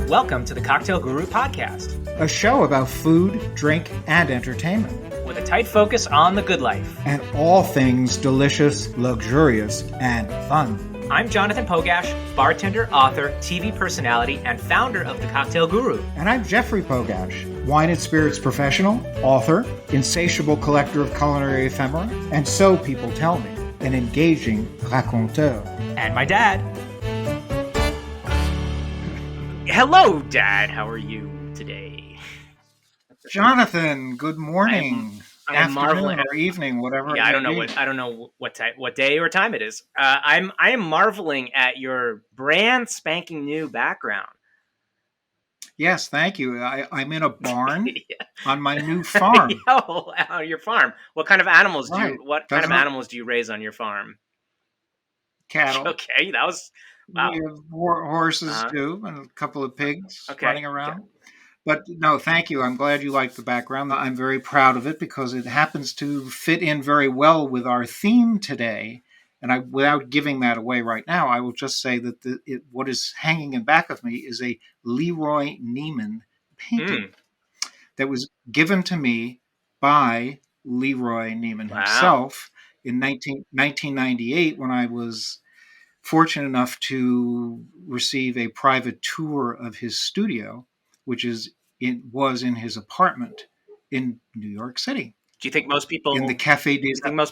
Welcome to the Cocktail Guru Podcast, a show about food, drink, and entertainment, with a tight focus on the good life, and all things delicious, luxurious, and fun. I'm Jonathan Pogash, bartender, author, TV personality, and founder of the Cocktail Guru. And I'm Jeffrey Pogash, wine and spirits professional, author, insatiable collector of culinary ephemera, and so people tell me, an engaging raconteur. And my dad. Hello, Dad. How are you today? Jonathan, good morning. I'm afternoon marveling or evening, whatever. Yeah, I don't know what day or time it is. I am marveling at your brand spanking new background. Yes, thank you. I'm in a barn Yeah. on my new farm. Your farm. What kind of animals Right. kind of animals do you raise on your farm? Cattle. Okay, that was wow. We have horses too, and a couple of pigs running around. Okay. But no, thank you. I'm glad you like the background. I'm very proud of it because it happens to fit in very well with our theme today. And without giving that away right now, I will just say that what is hanging in back of me is a Leroy Neiman painting that was given to me by Leroy Neiman himself in 1998 when I was fortunate enough to receive a private tour of his studio, which was in his apartment in New York City. Do you think most people in the Café des know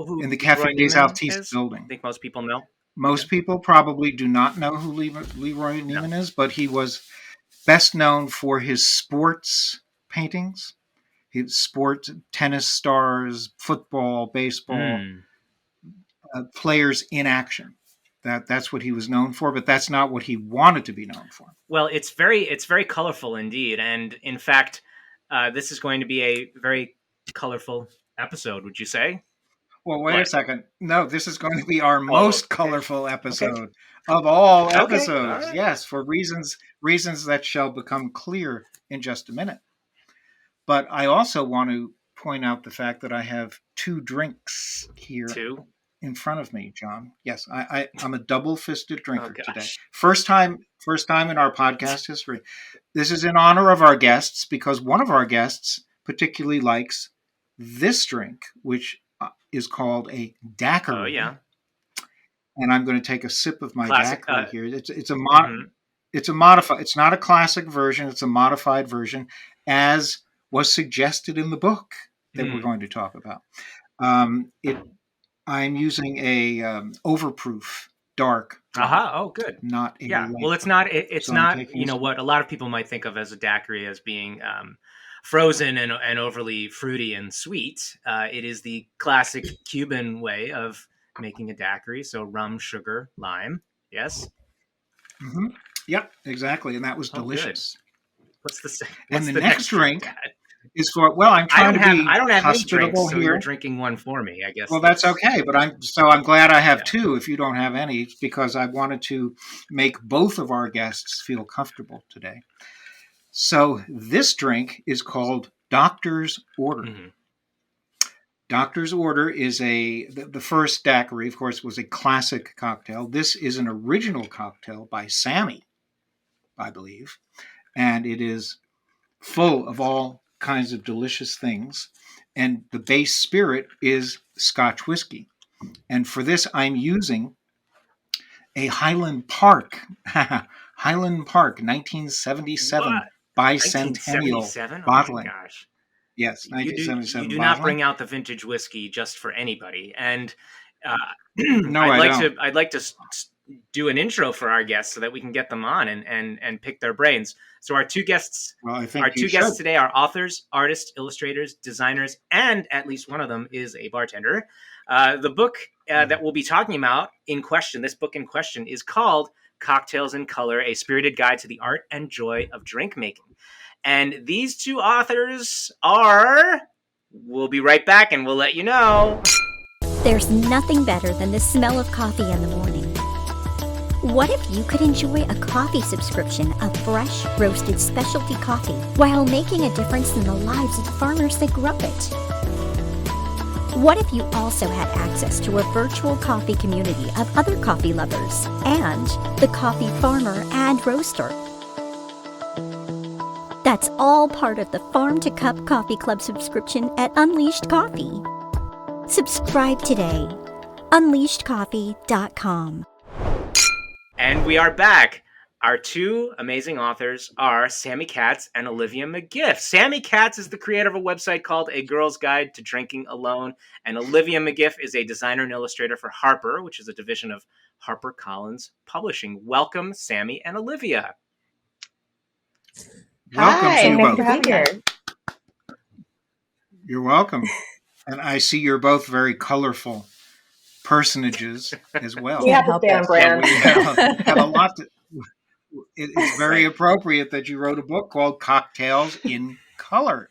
who in the Café des Artistes building? I think most people know. Most people probably do not know who Leroy Neiman is, but he was best known for his sports paintings. His sports, tennis stars, football, baseball, players in action. That's what he was known for, but that's not what he wanted to be known for. Well, it's very colorful indeed, and in fact, this is going to be a very colorful episode. Would you say? Well, wait a second. No, this is going to be our most colorful episode of all episodes. All right. Yes, for reasons that shall become clear in just a minute. But I also want to point out the fact that I have two drinks here. In front of me, John. Yes, I'm a double-fisted drinker today. First time in our podcast history. This is in honor of our guests because one of our guests particularly likes this drink, which is called a daiquiri. Oh yeah. And I'm going to take a sip of my daiquiri here. It's a modified. It's not a classic version. It's a modified version, as was suggested in the book that we're going to talk about. I'm using a overproof dark. Oh, good. Not a light. Well, it's so not. What a lot of people might think of as a daiquiri as being frozen and overly fruity and sweet. It is the classic Cuban way of making a daiquiri. So rum, sugar, lime. Yes. Mm-hmm. Yep, exactly, and that was delicious. Good. What's the next drink? Is for I'm trying I don't have hospitable any drinks, so here. You're drinking one for me, I guess. Well, that's okay, but I'm glad I have two. If you don't have any, because I wanted to make both of our guests feel comfortable today. So this drink is called Doctor's Order. Mm-hmm. Doctor's Order is the first daiquiri, of course, was a classic cocktail. This is an original cocktail by Sammi, I believe, and it is full of all kinds of delicious things, and the base spirit is Scotch whiskey. And for this, I'm using a Highland Park 1977 bicentennial bottling. Oh my gosh. Yes, 1977. You do not bring out the vintage whiskey just for anybody. And no, I'd like to do an intro for our guests so that we can get them on and pick their brains. So our two guests, guests today are authors, artists, illustrators, designers, and at least one of them is a bartender. The book that we'll be talking about this book in question is called Cocktails in Color, A Spirited Guide to the Art and Joy of Drink Making. And these two authors we'll be right back and we'll let you know. There's nothing better than the smell of coffee in the morning. What if you could enjoy a coffee subscription of fresh, roasted specialty coffee while making a difference in the lives of the farmers that grow it? What if you also had access to a virtual coffee community of other coffee lovers and the coffee farmer and roaster? That's all part of the Farm to Cup Coffee Club subscription at Unleashed Coffee. Subscribe today. UnleashedCoffee.com. And we are back. Our two amazing authors are Sammi Katz and Olivia McGiff. Sammi Katz is the creator of a website called A Girl's Guide to Drinking Alone, and Olivia McGiff is a designer and illustrator for Harper, which is a division of HarperCollins Publishing. Welcome, Sammi and Olivia. Welcome to you thanks both. for having me. You're welcome. And I see you're both very colorful personages as well. We have to stay on brand. So we have a lot to... It's very appropriate that you wrote a book called Cocktails in Color.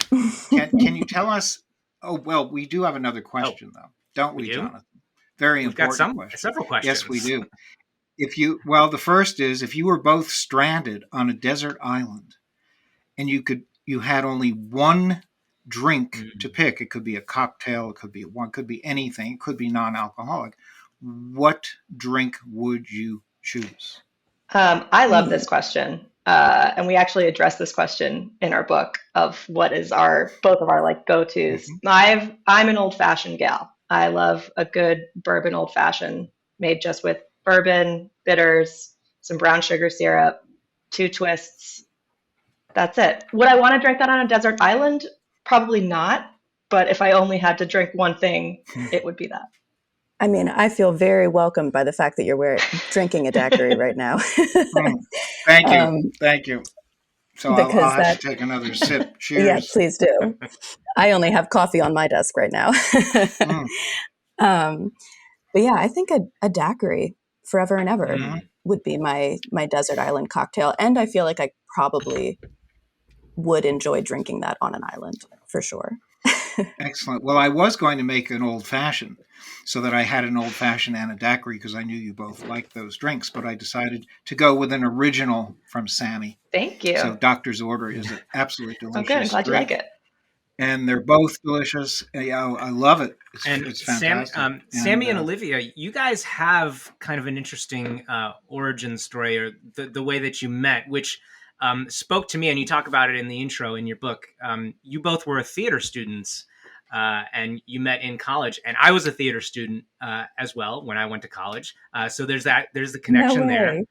Can you tell us? Oh, well, we do have another question, though, don't we, Jonathan? Very important question. Several questions. Yes, we do. The first is, if you were both stranded on a desert island and you had only one drink to pick, it could be a cocktail, it could be anything, it could be non-alcoholic. What drink would you choose? I love this question. And we actually address this question in our book of what is both of our like go-tos. I'm an old-fashioned gal. I love a good bourbon old-fashioned made just with bourbon, bitters, some brown sugar syrup, 2 twists. That's it. Would I want to drink that on a desert island? Probably not. But if I only had to drink one thing, it would be that. I mean, I feel very welcomed by the fact that you're drinking a daiquiri right now. Thank you. Thank you. So I'll have to take another sip. Cheers. Yeah, please do. I only have coffee on my desk right now. But yeah, I think a daiquiri forever and ever would be my desert island cocktail. And I feel like I probably would enjoy drinking that on an island for sure. Excellent. Well, I was going to make an old fashioned so that I had an old fashioned and a daiquiri because I knew you both liked those drinks, but I decided to go with an original from Sammi. Thank you. So Doctor's Order is an absolutely delicious good. I'm glad you like it. And they're both delicious. I love it. It's fantastic. Sammi and Olivia, you guys have kind of an interesting origin story, or the way that you met, which spoke to me, and you talk about it in the intro in your book. You both were theater students, and you met in college, and I was a theater student as well when I went to college. So there's the connection there.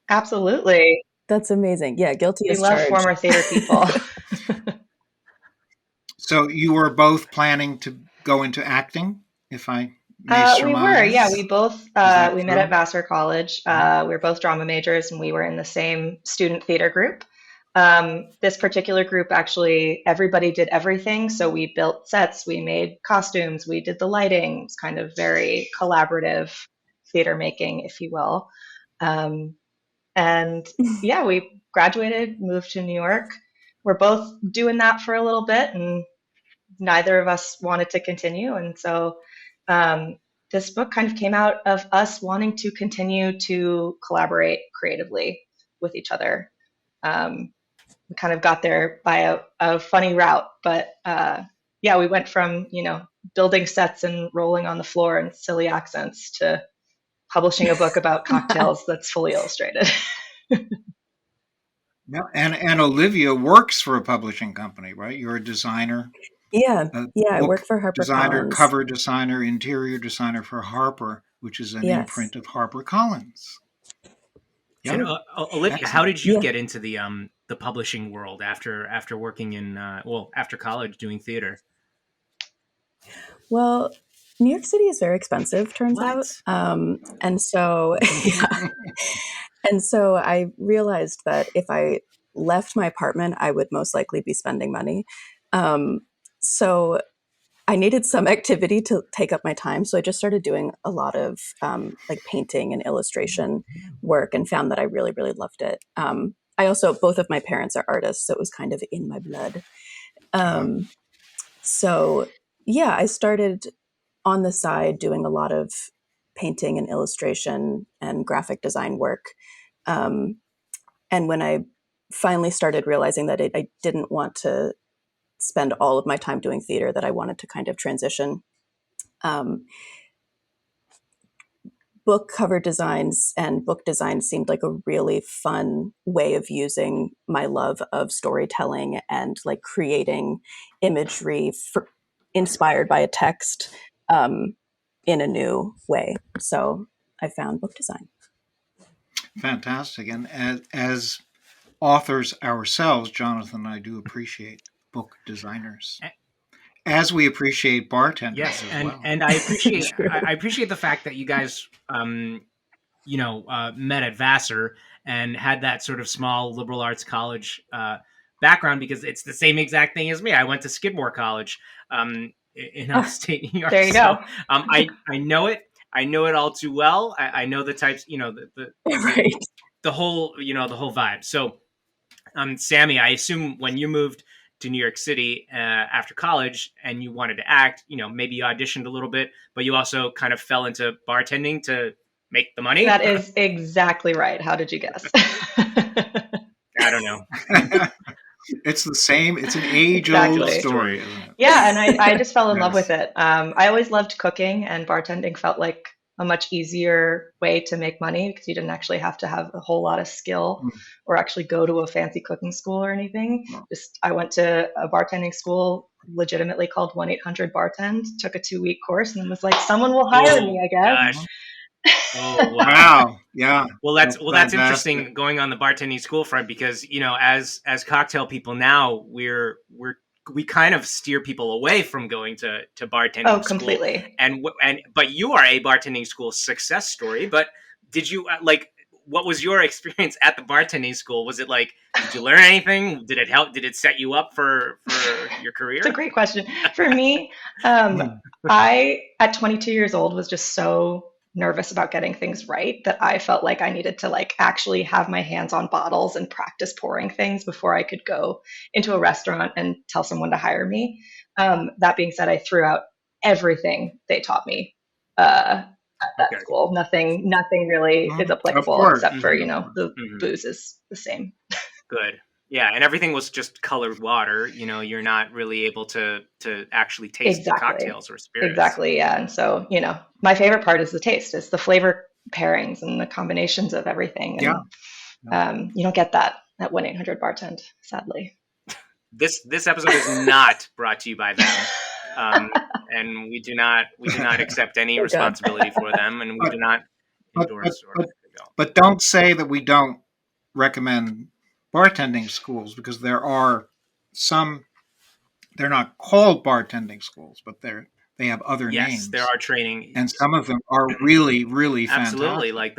Absolutely. That's amazing. Yeah, guilty as charged. We love former theater people. So you were both planning to go into acting, if I may surmise? We were, yeah. We both we met at Vassar College. We were both drama majors, and we were in the same student theater group. This particular group, actually, everybody did everything. So we built sets, we made costumes, we did the lighting. It's kind of very collaborative theater making, if you will. And yeah, we graduated, moved to New York. We're both doing that for a little bit, and neither of us wanted to continue. And so this book kind of came out of us wanting to continue to collaborate creatively with each other. We kind of got there by a funny route, but yeah, we went from, building sets and rolling on the floor in silly accents to publishing a book about cocktails that's fully illustrated. Yeah, and Olivia works for a publishing company, right? You're a designer. Yeah, I work for HarperCollins. Designer, cover designer, interior designer for Harper, which is an imprint of HarperCollins. Yeah. And Olivia, how did you get into the publishing world after working in after college doing theater? Well, New York City is very expensive, turns out, and so and so I realized that if I left my apartment, I would most likely be spending money. So I needed some activity to take up my time. So I just started doing a lot of like painting and illustration work, and found that I really, really loved it. I also, both of my parents are artists, so it was kind of in my blood. So yeah, I started on the side doing a lot of painting and illustration and graphic design work. And when I finally started realizing that I didn't want to spend all of my time doing theater, that I wanted to kind of transition, book cover designs and book design seemed like a really fun way of using my love of storytelling and like creating imagery inspired by a text in a new way. So I found book design. Fantastic. And as authors ourselves, Jonathan and I do appreciate book designers, as we appreciate bartenders. Yes, as well. And I appreciate the fact that you guys met at Vassar and had that sort of small liberal arts college background, because it's the same exact thing as me. I went to Skidmore College in upstate New York. There you go. I know it. I know it all too well. I know the types, Right. the whole vibe. So, Sammi, I assume when you moved to New York City after college and you wanted to act, maybe you auditioned a little bit, but you also kind of fell into bartending to make the money. That is exactly right. How did you guess? I don't know. It's the same. It's an age-old story, isn't it? Yeah, and I just fell in love with it. I always loved cooking, and bartending felt like a much easier way to make money because you didn't actually have to have a whole lot of skill or actually go to a fancy cooking school or anything. I went to a bartending school legitimately called 1-800-BARTEND, took a 2-week course, and then was like, someone will hire me, I guess. Gosh. Oh, wow. Yeah. Well, that's interesting going on the bartending school front, because, as cocktail people now, we kind of steer people away from going to bartending school. Completely. But you are a bartending school success story. But did you what was your experience at the bartending school? Was it like, did you learn anything? Did it help? Did it set you up for your career? It's a great question. For me, I, at 22 years old, was just so nervous about getting things right that I felt like I needed to actually have my hands on bottles and practice pouring things before I could go into a restaurant and tell someone to hire me. That being said, I threw out everything they taught me at that school. Nothing really is applicable except for, the booze is the same. Good. Yeah, and everything was just colored water. You're not really able to actually taste the cocktails or spirits. Exactly, yeah. And so, my favorite part is the taste. It's the flavor pairings and the combinations of everything. And, you don't get that at 1-800-BARTEND, sadly. This episode is not brought to you by them, and we do not accept any responsibility for them, and we do not endorse. But don't say that we don't recommend bartending schools, because there are some. They're not called bartending schools, but they have other names. Yes, there are training, and some of them are really, really fantastic. Absolutely, like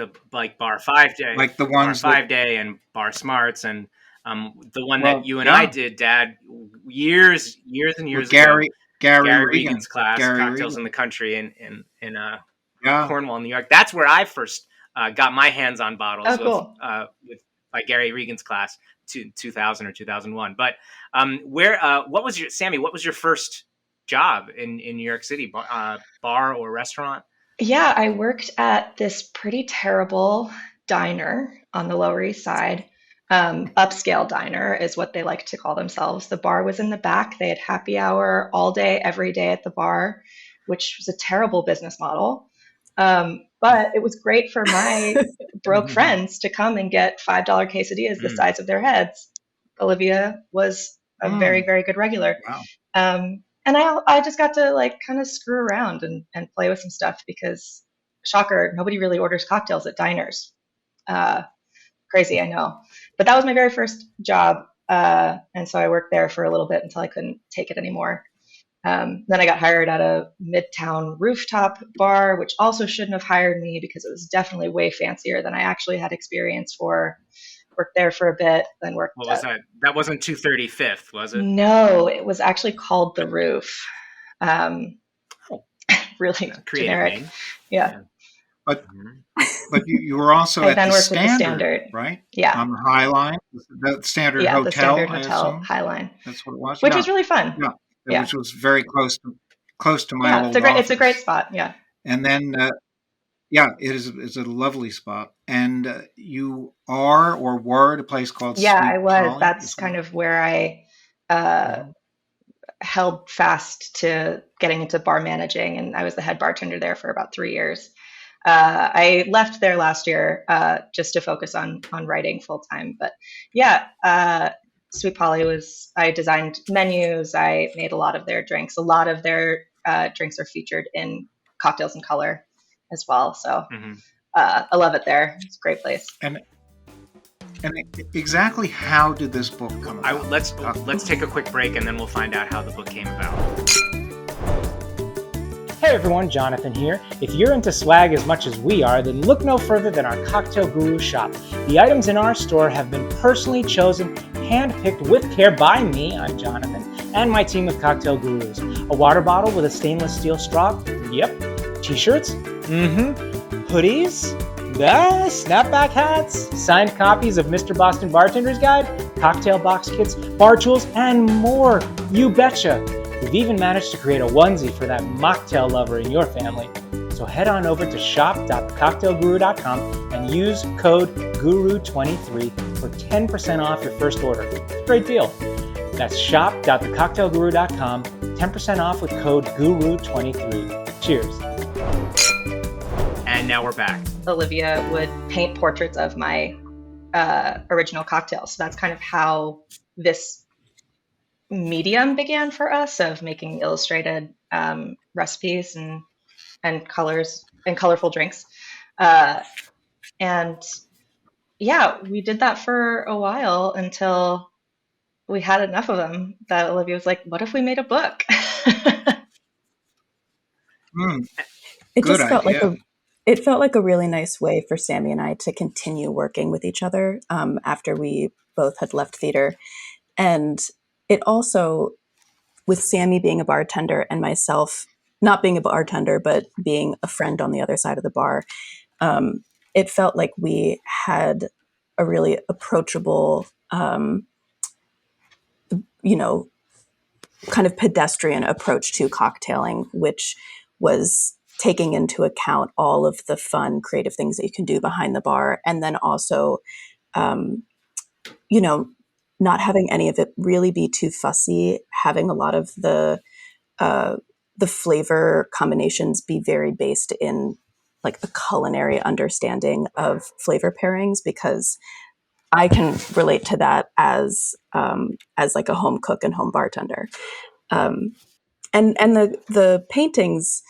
Bar 5 Day, like the ones Bar 5 Day and Bar Smarts, and the one that you and I did, Dad, years and years ago. Gary Regan's class, Cocktails in the Country in Cornwall, New York. That's where I first got my hands on bottles by Gary Regan's class, 2000 or 2001. But what was your first job in New York City, bar or restaurant? Yeah, I worked at this pretty terrible diner on the Lower East Side. Upscale diner is what they like to call themselves. The bar was in the back. They had happy hour all day, every day at the bar, which was a terrible business model. But it was great for my broke friends to come and get $5 quesadillas the size of their heads. Olivia was a very, very good regular. Wow. And I just got to kind of screw around and play with some stuff because, shocker, nobody really orders cocktails at diners. Crazy, I know. But that was my very first job. And so I worked there for a little bit until I couldn't take it anymore. Then I got hired at a Midtown rooftop bar, which also shouldn't have hired me because it was definitely way fancier than I actually had experience for. Worked there for a bit, then worked. What was that? That wasn't 235th, was it? No, it was actually called The Roof. Really generic. Name. Yeah. But you were also at the Standard, right? Yeah. On the High Line, the Standard Hotel. The Standard Hotel, High Line. That's what it was. Which was really fun. Yeah. Which was very close to my old office. It's a great spot. Yeah. And then, it's a lovely spot. And you are or were at a place called Sweet I was. Polly? That's kind of where I held fast to getting into bar managing, and I was the head bartender there for about 3 years. I left there last year just to focus on writing full time. But yeah, Sweet Polly I designed menus. I made a lot of their drinks. A lot of their drinks are featured in Cocktails in Color as well. So I love it there. It's a great place. And exactly how did this book come about? Let's take a quick break and then we'll find out how the book came about. Hey everyone, Jonathan here. If you're into swag as much as we are, then look no further than our Cocktail Guru shop. The items in our store have been personally chosen, hand-picked with care by me, I'm Jonathan, and my team of Cocktail Gurus. A water bottle with a stainless steel straw? Yep. T-shirts? Hoodies? Snapback hats? Signed copies of Mr. Boston Bartender's Guide? Cocktail box kits? Bar tools? And more! You betcha! We've even managed to create a onesie for that mocktail lover in your family. So head on over to shop.thecocktailguru.com and use code GURU23 for 10% off your first order. It's a great deal. That's shop.thecocktailguru.com, 10% off with code GURU23. Cheers. And now we're back. Olivia would paint portraits of my original cocktails. So that's kind of how this medium began for us, of making illustrated recipes and colors and colorful drinks. And yeah, we did that for a while until we had enough of them that Olivia was like, what if we made a book? It felt like a really nice way for Sammi and I to continue working with each other after we both had left theater. And it also, with Sammi being a bartender and myself not being a bartender, but being a friend on the other side of the bar, it felt like we had a really approachable, kind of pedestrian approach to cocktailing, which was taking into account all of the fun, creative things that you can do behind the bar. And then also, not having any of it really be too fussy, having a lot of the flavor combinations be very based in like a culinary understanding of flavor pairings, because I can relate to that as like a home cook and home bartender. And the paintings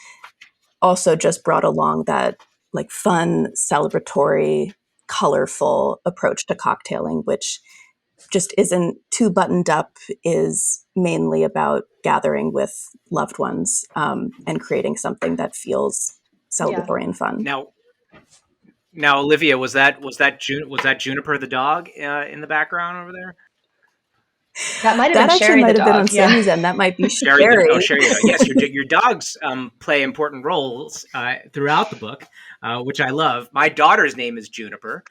also just brought along that like fun, celebratory, colorful approach to cocktailing, which just isn't too buttoned up, is mainly about gathering with loved ones and creating something that feels celebratory and fun. Now, Olivia, was that Juniper the dog in the background over there? That might have been Sherry the dog. Been on Sammy's end. That might be Sherry. Sherry. Yes, your dogs play important roles throughout the book, which I love. My daughter's name is Juniper.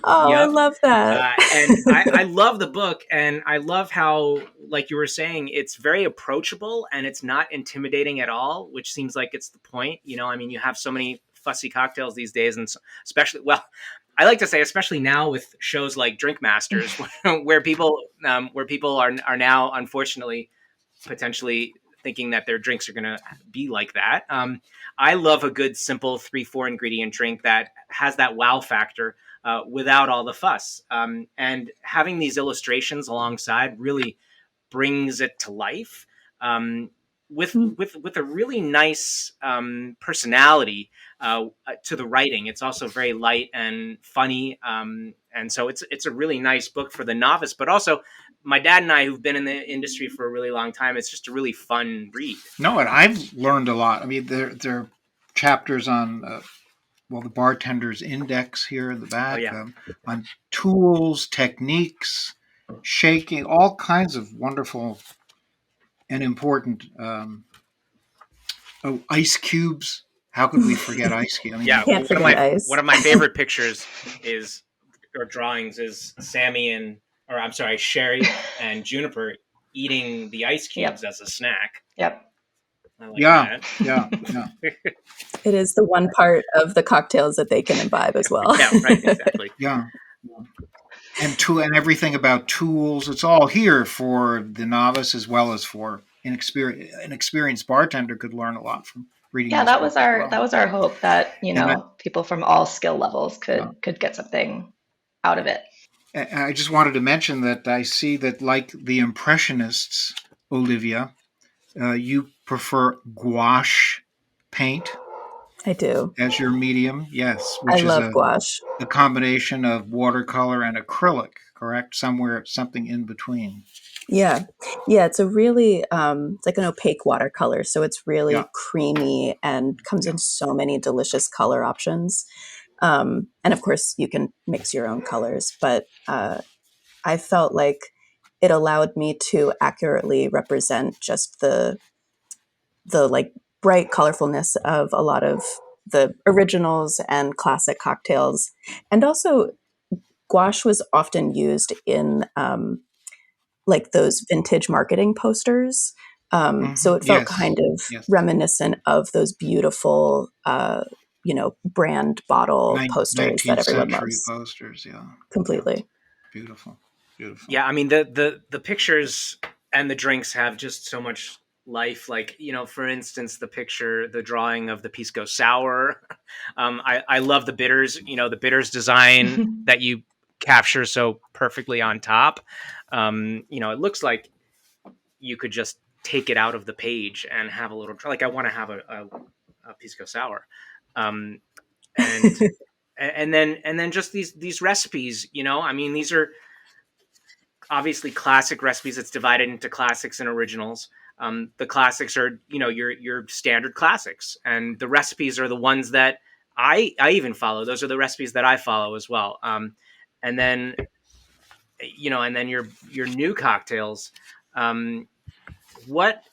I love that. And I love the book, and I love how, like you were saying, it's very approachable and it's not intimidating at all, which seems like it's the point. You have so many fussy cocktails these days, and especially, I like to say, especially now with shows like Drink Masters, where people are now, unfortunately, potentially thinking that their drinks are going to be like that. I love a good, simple 3-4 ingredient drink that has that wow factor without all the fuss. And having these illustrations alongside really brings it to life with a really nice personality to the writing. It's also very light and funny. And so it's a really nice book for the novice, but also my dad and I, who've been in the industry for a really long time, it's just a really fun read. No, and I've learned a lot. I mean, there are chapters on, the bartender's index here in the back, on tools, techniques, shaking, all kinds of wonderful and important ice cubes. How could we forget ice cubes? I mean, one of my favorite pictures or drawings is Sherry and Juniper eating the ice cubes as a snack. Yep. I like that. Yeah. It is the one part of the cocktails that they can imbibe as well. Yeah, right, exactly. Yeah. And everything about tools, it's all here for the novice as well as for an experienced bartender could learn a lot from. reading. Yeah, this that book was as our well. that was our hope that, people from all skill levels could get something out of it. I just wanted to mention that I see that, like the Impressionists, Olivia, you prefer gouache paint. I do. As your medium, yes, I which is love gouache. a combination of watercolor and acrylic, correct? Something in between. Yeah. It's a really, it's like an opaque watercolor. So it's really creamy and comes in so many delicious color options. And of course, you can mix your own colors, but I felt like it allowed me to accurately represent just the like bright colorfulness of a lot of the originals and classic cocktails. And also, gouache was often used in like those vintage marketing posters. So it felt kind of reminiscent of those beautiful, brand bottle posters that everyone loves. Posters, Completely. Beautiful. Yeah, I mean the pictures and the drinks have just so much life. Like, for instance, the drawing of the pisco sour. I love the bitters. The bitters design that you capture so perfectly on top. It looks like you could just take it out of the page and have a little. Like, I want to have a pisco sour, and and then just these recipes. I mean, these are obviously classic recipes. It's divided into classics and originals. The classics are, your standard classics, and the recipes are the ones that I even follow. Those are the recipes that I follow as well. And then, and then your new cocktails. What,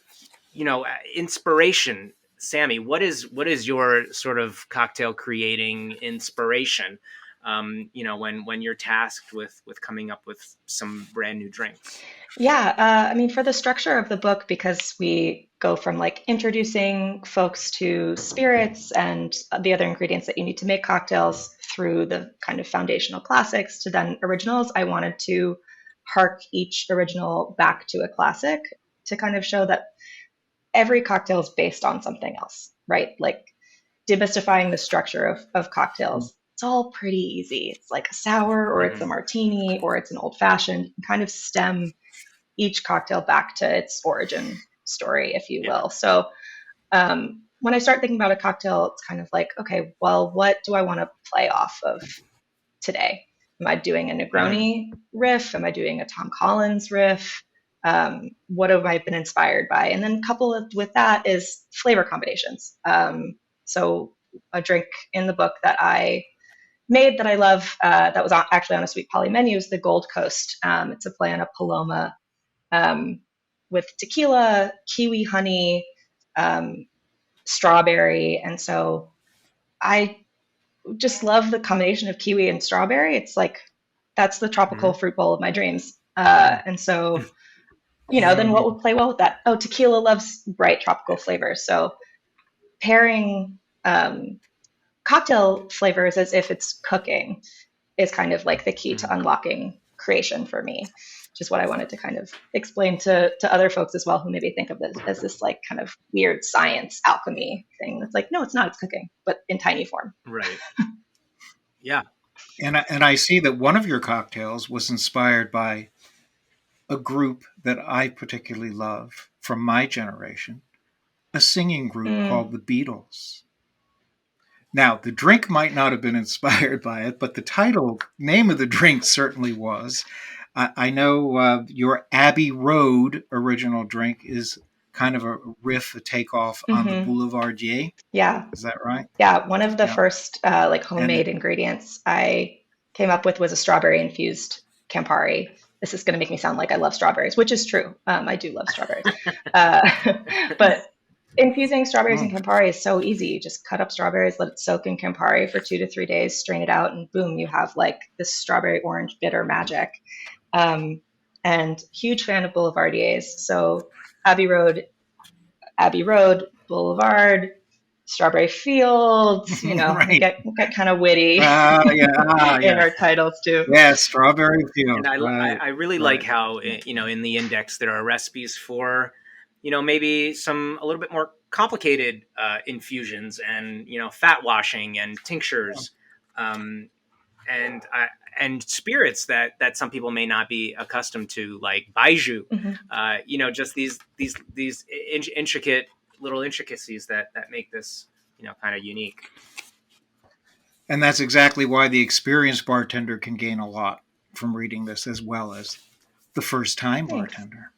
inspiration, Sammi? What is your sort of cocktail creating inspiration? When you're tasked with coming up with some brand new drinks. Yeah, I mean, for the structure of the book, because we go from like introducing folks to spirits and the other ingredients that you need to make cocktails through the kind of foundational classics to then originals, I wanted to hark each original back to a classic to kind of show that every cocktail is based on something else, right? Like demystifying the structure of cocktails. It's all pretty easy. It's like a sour, or it's a martini, or it's an old fashioned. You can kind of stem each cocktail back to its origin story, if you will. So when I start thinking about a cocktail, it's kind of like, okay, well, what do I want to play off of today? Am I doing a Negroni riff? Am I doing a Tom Collins riff? What have I been inspired by? And then coupled with that is flavor combinations. So a drink in the book that I made that I love, that was actually on a Sweet Polly menu, is the Gold Coast. It's a play on a Paloma with tequila, kiwi honey, strawberry. And so I just love the combination of kiwi and strawberry. It's like, that's the tropical fruit bowl of my dreams. And so, then what would play well with that? Oh, tequila loves bright tropical flavors. So pairing cocktail flavors as if it's cooking is kind of like the key to unlocking creation for me, which is what I wanted to kind of explain to other folks as well, who maybe think of this as this like kind of weird science alchemy thing. It's like, no, it's not. It's cooking, but in tiny form. Right. Yeah. And I see that one of your cocktails was inspired by a group that I particularly love from my generation, a singing group called the Beatles. Now, the drink might not have been inspired by it, but the name of the drink certainly was. I know your Abbey Road original drink is kind of a riff, a takeoff on the Boulevardier. Yeah. Is that right? Yeah. One of the first like homemade ingredients I came up with was a strawberry infused Campari. This is going to make me sound like I love strawberries, which is true. I do love strawberries. But infusing strawberries in Campari is so easy. You just cut up strawberries, let it soak in Campari for 2 to 3 days, strain it out, and boom, you have like this strawberry orange bitter magic. And huge fan of Boulevardiers. So Abbey Road, Boulevard, Strawberry Fields, right. get kind of witty in our titles too. Yeah, Strawberry Fields. And I really like how, in the index there are recipes for, maybe a little bit more complicated infusions and fat washing and tinctures, and spirits that some people may not be accustomed to, like baijiu. Just these intricate little intricacies that make this kind of unique. And that's exactly why the experienced bartender can gain a lot from reading this, as well as the first time bartender.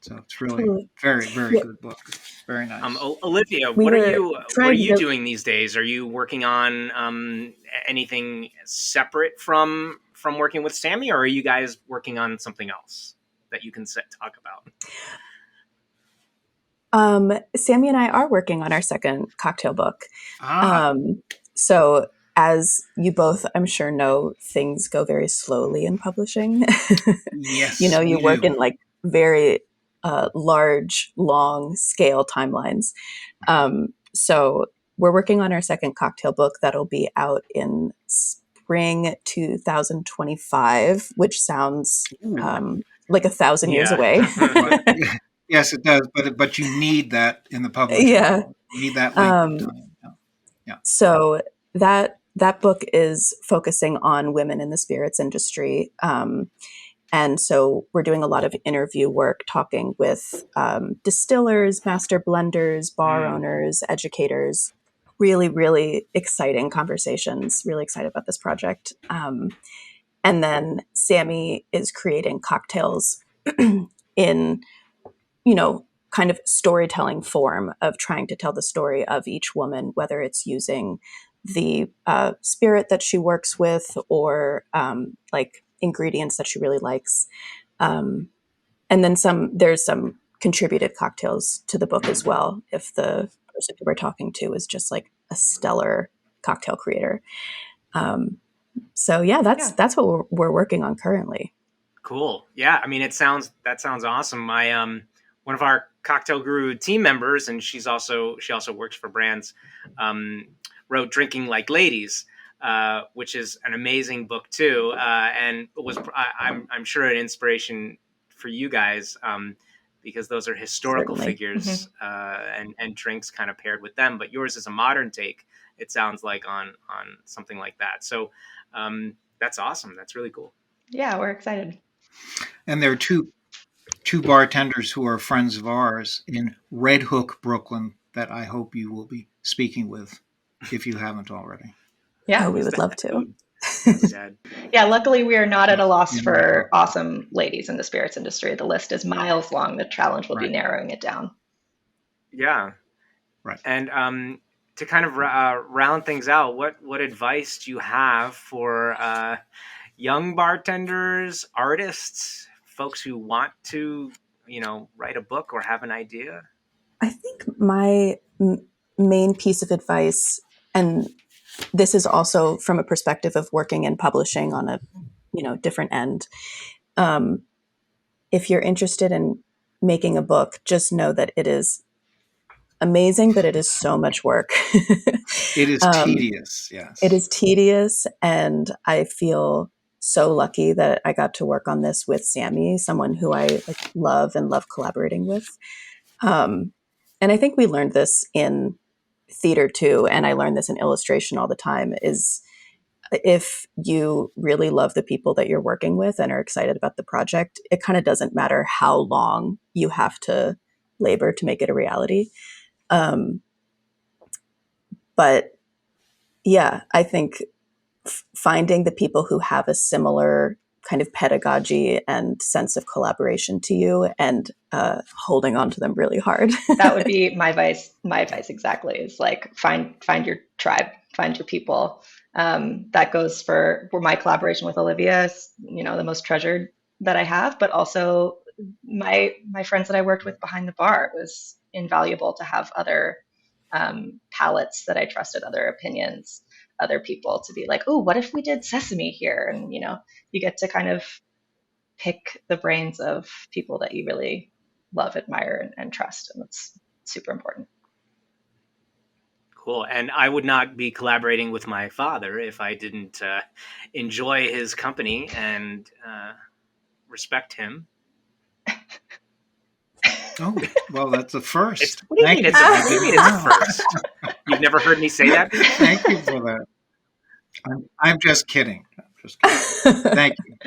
So it's really very, very good book. Very nice. Olivia, what are you doing these days? Are you working on anything separate from working with Sammi, or are you guys working on something else that you can talk about? Sammi and I are working on our second cocktail book. So as you both, I'm sure, know, things go very slowly in publishing. Yes. You work in like very large, long scale timelines. So we're working on our second cocktail book that'll be out in spring 2025, which sounds like 1,000 years away. Yes, it does. But you need that in the publishing. Yeah. You need that length of time. Yeah. So that book is focusing on women in the spirits industry. And so we're doing a lot of interview work, talking with distillers, master blenders, bar owners, educators. Really, really exciting conversations. Really excited about this project. And then Sammi is creating cocktails in, kind of storytelling form of trying to tell the story of each woman, whether it's using the spirit that she works with or like ingredients that she really likes. And then there's some contributed cocktails to the book as well, if the person who we're talking to is just like a stellar cocktail creator. So that's what we're working on currently. Cool. Yeah. I mean, that sounds awesome. My, one of our Cocktail Guru team members, and she also works for brands, wrote Drinking Like Ladies, which is an amazing book too. And I'm sure an inspiration for you guys, because those are historical figures, and drinks kind of paired with them, but yours is a modern take, it sounds like, on something like that. So, that's awesome. That's really cool. Yeah, we're excited. And there are two bartenders who are friends of ours in Red Hook, Brooklyn, that I hope you will be speaking with if you haven't already. Yeah, we would love to. Yeah, luckily we are not at a loss for awesome ladies in the spirits industry. The list is miles long. The challenge will be narrowing it down. Yeah. Right. And to kind of round things out, what advice do you have for young bartenders, artists, folks who want to, write a book or have an idea? I think my main piece of advice, and this is also from a perspective of working in publishing on a, different end. If you're interested in making a book, just know that it is amazing, but it is so much work. It is tedious. Yes. It is tedious. And I feel so lucky that I got to work on this with Sammi, someone who I love and love collaborating with. And I think we learned this in theater too, and I learned this in illustration all the time, is if you really love the people that you're working with and are excited about the project, it kind of doesn't matter how long you have to labor to make it a reality. But yeah, I think finding the people who have a similar kind of pedagogy and sense of collaboration to you and holding on to them really hard. That would be my advice. My advice exactly is find your tribe, find your people. That goes for my collaboration with Olivia is, the most treasured that I have, but also my friends that I worked with behind the bar. It was invaluable to have other palettes that I trusted, other opinions, other people to be like, oh, what if we did sesame here? And, you get to kind of pick the brains of people that you really love, admire, and trust. And that's super important. Cool. And I would not be collaborating with my father if I didn't enjoy his company and respect him. Oh, well, that's a first. What do you mean it's a first? You've never heard me say that before? Thank you for that. I'm just kidding. Thank you.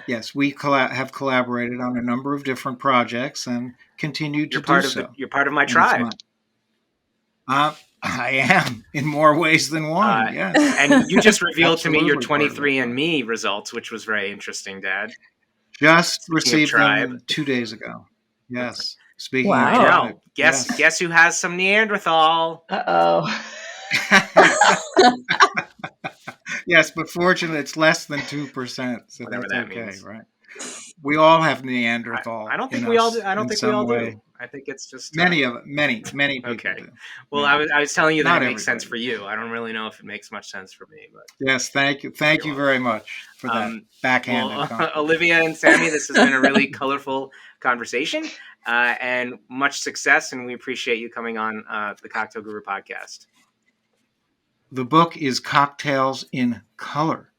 Yes, we have collaborated on a number of different projects and continue to do so. You're part of my tribe. I am in more ways than one. Yes. And you just revealed to me your 23andMe results, which was very interesting, Dad. Just received them 2 days ago. Yes. Speaking of tribe. Guess who has some Neanderthal? Uh-oh. Yes, but fortunately, it's less than 2%, so Whatever that's that okay, means. right? We all have Neanderthal. I don't think we all do. I don't think we all do. I think it's just many people okay. do. Well, yeah. I was telling you that it makes sense for you. I don't really know if it makes much sense for me, but yes, thank you very much for that backhanded compliment. Olivia and Sammi, this has been a really colorful conversation, and much success. And we appreciate you coming on the Cocktail Guru podcast. The book is Cocktails in Color,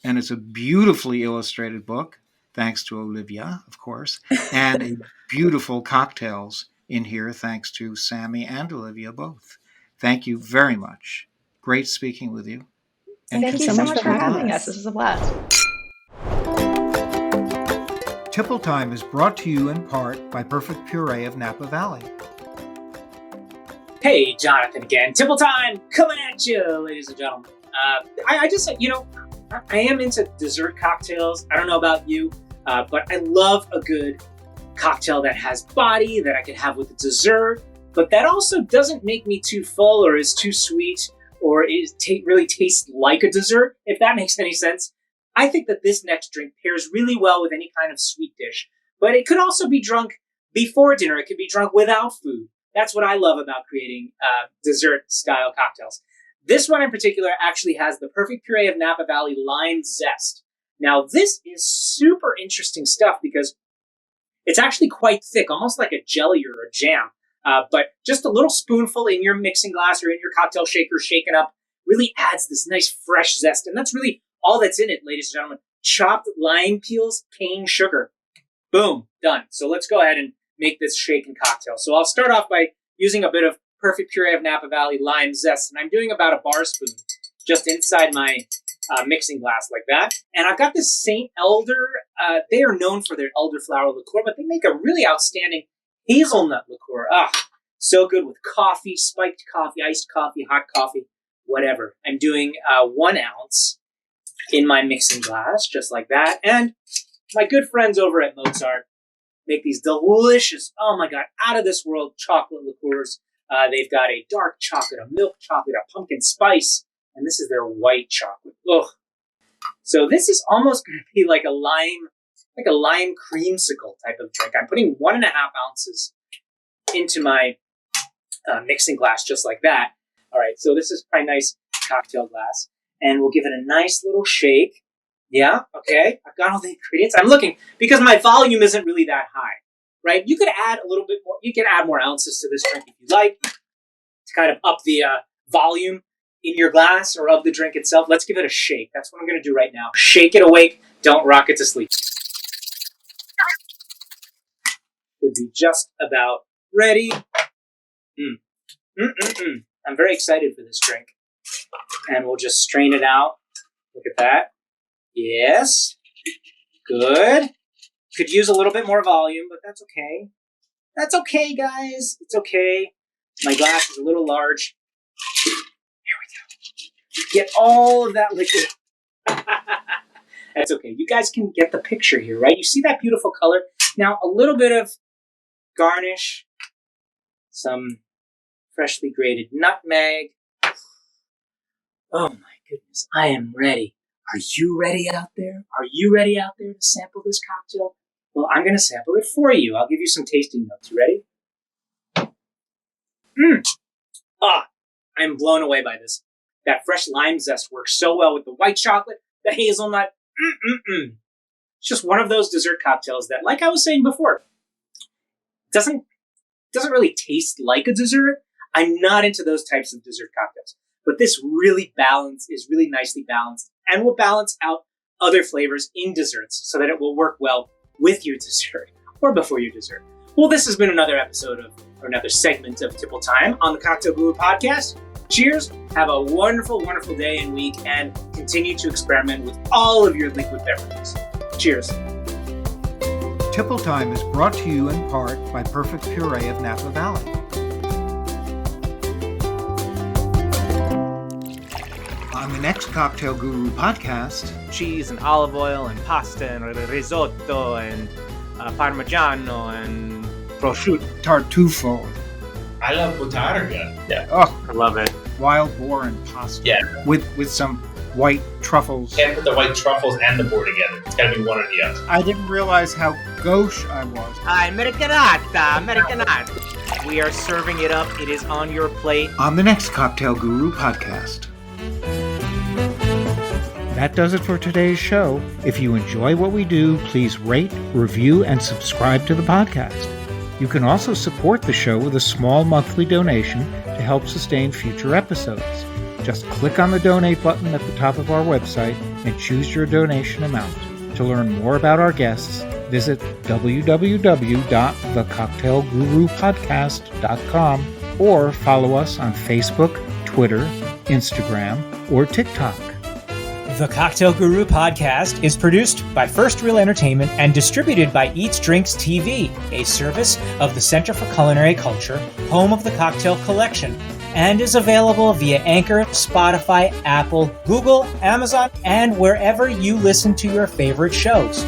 and it's a beautifully illustrated book, thanks to Olivia, of course, and beautiful cocktails in here, thanks to Sammi and Olivia both. Thank you very much. Great speaking with you. And thank you so much for having us. This is a blast. Tipple Time is brought to you in part by Perfect Purée of Napa Valley. Hey, Jonathan again. Tipple Time coming at you, ladies and gentlemen. I just, I am into dessert cocktails. I don't know about you, but I love a good cocktail that has body that I can have with a dessert, but that also doesn't make me too full or is too sweet or really tastes like a dessert, if that makes any sense. I think that this next drink pairs really well with any kind of sweet dish, but it could also be drunk before dinner. It could be drunk without food. That's what I love about creating dessert-style cocktails. This one in particular actually has the Perfect Purée of Napa Valley lime zest. Now, this is super interesting stuff because it's actually quite thick, almost like a jelly or a jam. But just a little spoonful in your mixing glass or in your cocktail shaker shaken up really adds this nice fresh zest. And that's really all that's in it, ladies and gentlemen. Chopped lime peels, cane sugar. Boom, done. So let's go ahead and make this shaken cocktail. So I'll start off by using a bit of Perfect Purée of Napa Valley lime zest. And I'm doing about a bar spoon just inside my mixing glass like that. And I've got this St. Elder. They are known for their elderflower liqueur, but they make a really outstanding hazelnut liqueur. So good with coffee, spiked coffee, iced coffee, hot coffee, whatever. I'm doing 1 ounce in my mixing glass, just like that. And my good friends over at Mozart make these delicious, oh my God, out of this world chocolate liqueurs. They've got a dark chocolate, a milk chocolate, a pumpkin spice, and this is their white chocolate. Ugh. So this is almost going to be like a lime creamsicle type of drink. I'm putting 1.5 ounces into my mixing glass just like that. All right, so this is my nice cocktail glass, and we'll give it a nice little shake. Yeah, okay, I've got all the ingredients. I'm looking, because my volume isn't really that high, right? You could add a little bit more. You can add more ounces to this drink if you like to kind of up the volume in your glass or of the drink itself. Let's give it a shake. That's what I'm going to do right now. Shake it awake. Don't rock it to sleep. Should be just about ready. I'm very excited for this drink. And we'll just strain it out. Look at that. Yes. Good. Could use a little bit more volume, but that's okay. That's okay, guys. It's okay. My glass is a little large. Here we go. Get all of that liquid. That's okay. You guys can get the picture here, right? You see that beautiful color? Now, a little bit of garnish. Some freshly grated nutmeg. Oh my goodness, I am ready. Are you ready out there? Are you ready out there to sample this cocktail? Well, I'm going to sample it for you. I'll give you some tasting notes. You ready? I'm blown away by this. That fresh lime zest works so well with the white chocolate, the hazelnut. It's just one of those dessert cocktails that, like I was saying before, doesn't really taste like a dessert. I'm not into those types of dessert cocktails. But this is really nicely balanced and will balance out other flavors in desserts so that it will work well with your dessert or before your dessert. Well, this has been another segment of Tipple Time on the Cocktail Guru podcast. Cheers. Have a wonderful, wonderful day and week, and continue to experiment with all of your liquid beverages. Cheers. Tipple Time is brought to you in part by Perfect Purée of Napa Valley. On the next Cocktail Guru podcast, cheese and olive oil and pasta and risotto and parmigiano and prosciutto. Tartufo. I love botarga. Yeah. Oh, I love it. Wild boar and pasta. Yeah. With some white truffles. Can't put the white truffles and the boar together. It's got to be one or the other. I didn't realize how gauche I was. Americanata. We are serving it up. It is on your plate. On the next Cocktail Guru podcast. That does it for today's show. If you enjoy what we do, please rate, review, and subscribe to the podcast. You can also support the show with a small monthly donation to help sustain future episodes. Just click on the donate button at the top of our website and choose your donation amount. To learn more about our guests, visit www.thecocktailgurupodcast.com or follow us on Facebook, Twitter, Instagram, or TikTok. The Cocktail Guru podcast is produced by First Reel Entertainment and distributed by EatsDrinksTV, a service of the Center for Culinary Culture, home of the Cocktail Collection, and is available via Anchor, Spotify, Apple, Google, Amazon, and wherever you listen to your favorite shows.